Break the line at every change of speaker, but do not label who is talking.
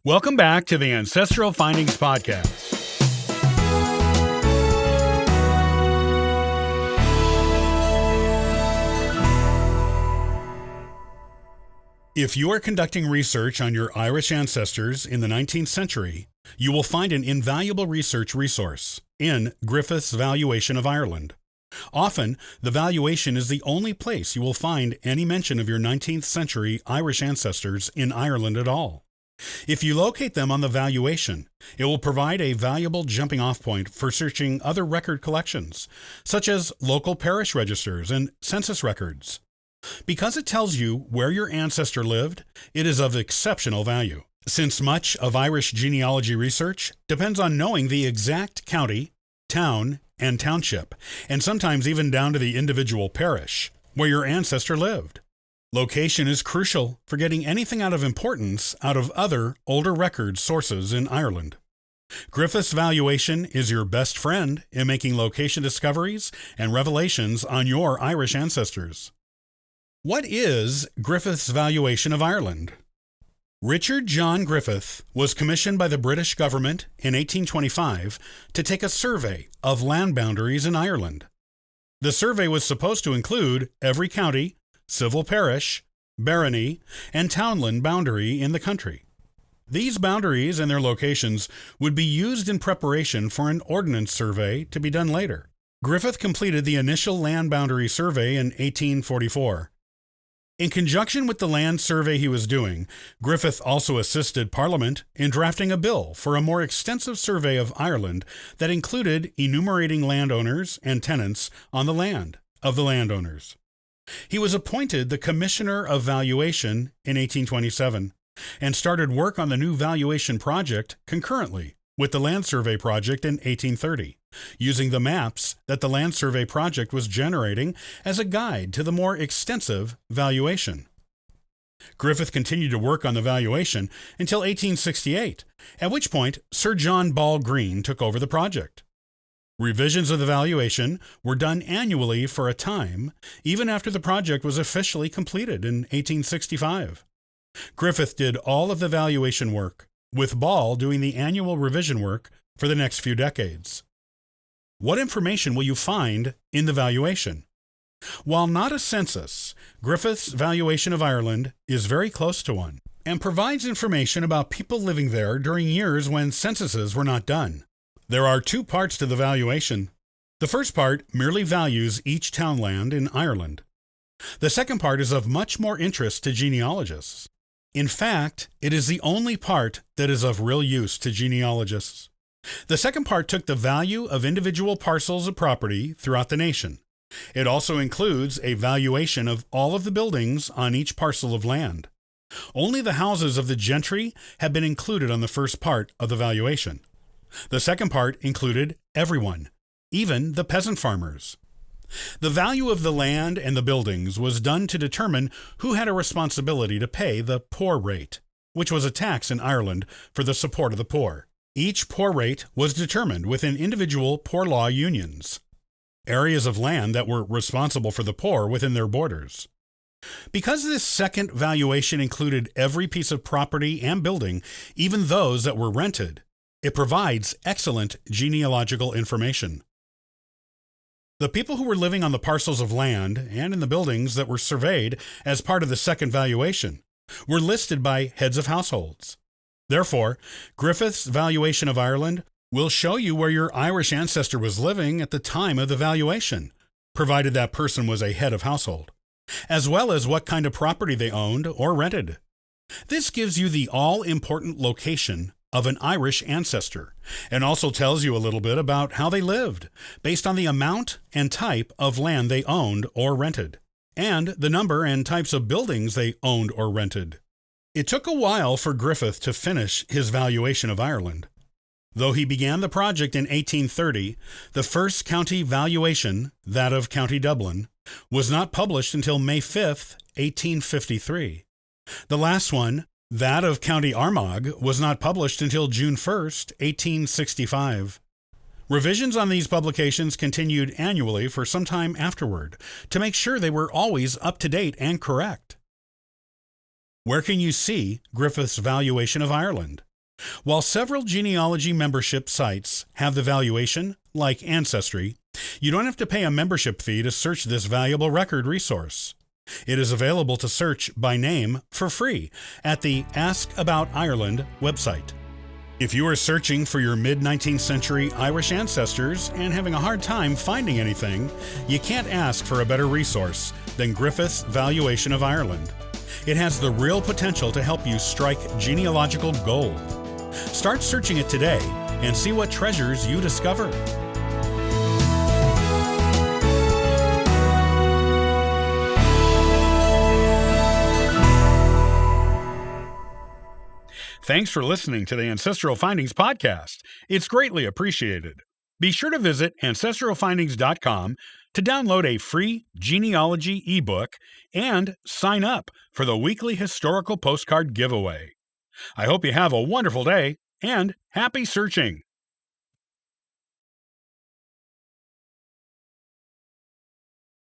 Welcome back to the Ancestral Findings Podcast. If you are conducting research on your Irish ancestors in the 19th century, you will find an invaluable research resource in Griffith's Valuation of Ireland. Often, the Valuation is the only place you will find any mention of your 19th century Irish ancestors in Ireland at all. If you locate them on the Valuation, it will provide a valuable jumping-off point for searching other record collections, such as local parish registers and census records. Because it tells you where your ancestor lived, it is of exceptional value, since much of Irish genealogy research depends on knowing the exact county, town, and township, and sometimes even down to the individual parish, where your ancestor lived. Location is crucial for getting anything out of importance out of other, older record sources in Ireland. Griffith's Valuation is your best friend in making location discoveries and revelations on your Irish ancestors. What is Griffith's Valuation of Ireland? Richard John Griffith was commissioned by the British government in 1825 to take a survey of land boundaries in Ireland. The survey was supposed to include every county, civil parish, barony, and townland boundary in the country. These boundaries and their locations would be used in preparation for an ordnance survey to be done later. Griffith completed the initial land boundary survey in 1844. In conjunction with the land survey he was doing, Griffith also assisted Parliament in drafting a bill for a more extensive survey of Ireland that included enumerating landowners and tenants on the land of the landowners. He was appointed the Commissioner of Valuation in 1827 and started work on the new valuation project concurrently with the land survey project in 1830, using the maps that the land survey project was generating as a guide to the more extensive valuation. Griffith continued to work on the valuation until 1868, at which point Sir John Ball Green took over the project. Revisions of the valuation were done annually for a time, even after the project was officially completed in 1865. Griffith did all of the valuation work, with Ball doing the annual revision work for the next few decades. What information will you find in the valuation? While not a census, Griffith's Valuation of Ireland is very close to one and provides information about people living there during years when censuses were not done. There are two parts to the valuation. The first part merely values each townland in Ireland. The second part is of much more interest to genealogists. In fact, it is the only part that is of real use to genealogists. The second part took the value of individual parcels of property throughout the nation. It also includes a valuation of all of the buildings on each parcel of land. Only the houses of the gentry have been included on the first part of the valuation. The second part included everyone, even the peasant farmers. The value of the land and the buildings was done to determine who had a responsibility to pay the poor rate, which was a tax in Ireland for the support of the poor. Each poor rate was determined within individual poor law unions, areas of land that were responsible for the poor within their borders. Because this second valuation included every piece of property and building, even those that were rented, it provides excellent genealogical information. The people who were living on the parcels of land and in the buildings that were surveyed as part of the second valuation were listed by heads of households. Therefore, Griffith's Valuation of Ireland will show you where your Irish ancestor was living at the time of the valuation, provided that person was a head of household, as well as what kind of property they owned or rented. This gives you the all-important location of an Irish ancestor, and also tells you a little bit about how they lived, based on the amount and type of land they owned or rented, and the number and types of buildings they owned or rented. It took a while for Griffith to finish his valuation of Ireland. Though he began the project in 1830, the first county valuation, that of County Dublin, was not published until May 5, 1853. The last one, that of County Armagh, was not published until June 1, 1865. Revisions on these publications continued annually for some time afterward to make sure they were always up to date and correct. Where can you see Griffith's Valuation of Ireland? While several genealogy membership sites have the valuation, like Ancestry, you don't have to pay a membership fee to search this valuable record resource. It is available to search by name for free at the Ask About Ireland website. If you are searching for your mid-19th century Irish ancestors and having a hard time finding anything, you can't ask for a better resource than Griffith's Valuation of Ireland. It has the real potential to help you strike genealogical gold. Start searching it today and see what treasures you discover. Thanks for listening to the Ancestral Findings podcast. It's greatly appreciated. Be sure to visit ancestralfindings.com to download a free genealogy ebook and sign up for the weekly historical postcard giveaway. I hope you have a wonderful day and happy searching!